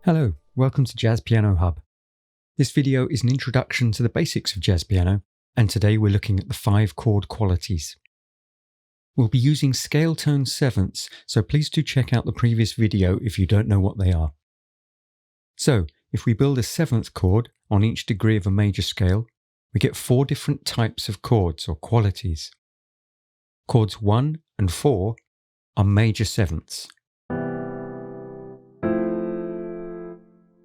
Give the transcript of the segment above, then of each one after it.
Hello, welcome to Jazz Piano Hub. This video is an introduction to the basics of jazz piano, and today we're looking at the 5 chord qualities. We'll be using scale tone sevenths, so please do check out the previous video if you don't know what they are. So, if we build a 7th chord on each degree of a major scale, we get 4 different types of chords or qualities. Chords 1 and 4 are major sevenths.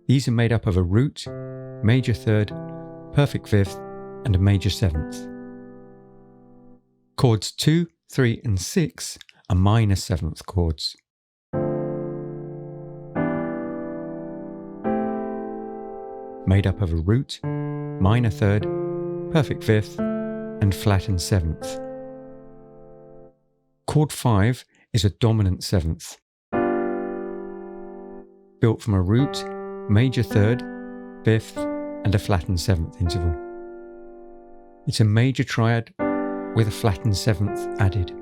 These are made up of a root, major third, perfect fifth, and a major seventh. Chords 2, 3, and 6 are minor seventh chords. Made up of a root, minor third, perfect fifth, and flattened seventh. Chord 5 is a dominant seventh, built from a root, major third, fifth, and a flattened seventh interval. It's a major triad with a flattened seventh added.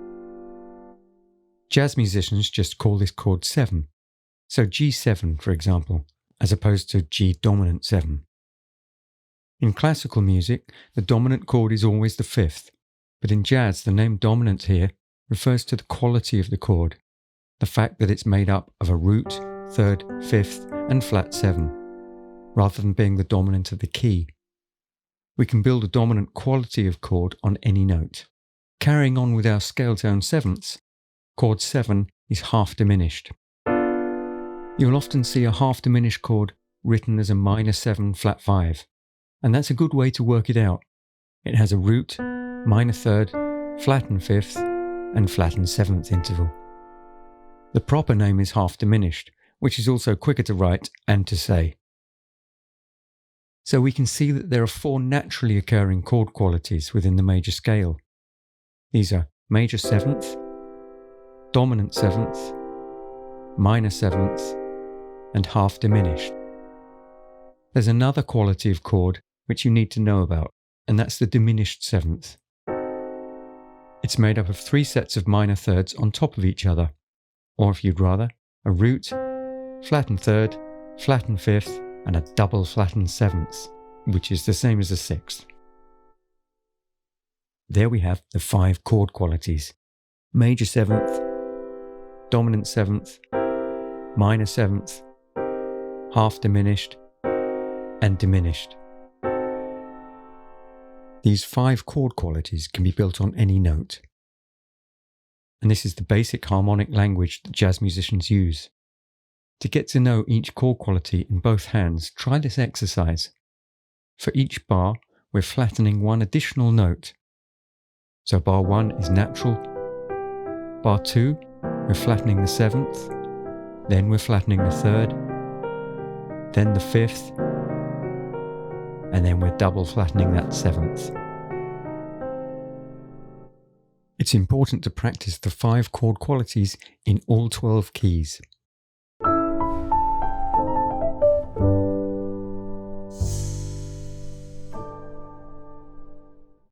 Jazz musicians just call this chord 7, so G7 for example, as opposed to G dominant 7. In classical music, the dominant chord is always the 5th, but in jazz the name dominant here refers to the quality of the chord, the fact that it's made up of a root, third, 5th, and flat 7, rather than being the dominant of the key. We can build a dominant quality of chord on any note. Carrying on with our scale tone sevenths, chord 7 is half diminished. You'll often see a half diminished chord written as a minor 7 flat 5, and that's a good way to work it out. It has a root, minor third, flattened 5th, and flattened 7th interval. The proper name is half diminished, which is also quicker to write and to say. So we can see that there are 4 naturally occurring chord qualities within the major scale. These are major 7th, dominant 7th, minor 7th, and half diminished. There's another quality of chord which you need to know about, and that's the diminished 7th. It's made up of 3 sets of minor thirds on top of each other, or if you'd rather, a root, flattened third, flattened 5th, and a double flattened 7th, which is the same as a 6th. There we have the 5 chord qualities: major 7th, dominant 7th, minor 7th, half diminished, and diminished. These 5 chord qualities can be built on any note. And this is the basic harmonic language that jazz musicians use. To get to know each chord quality in both hands, try this exercise. For each bar, we're flattening one additional note. So bar 1 is natural. Bar 2, we're flattening the 7th. Then we're flattening the 3rd. Then the 5th. And then we're double flattening that 7th. It's important to practice the 5 chord qualities in all 12 keys.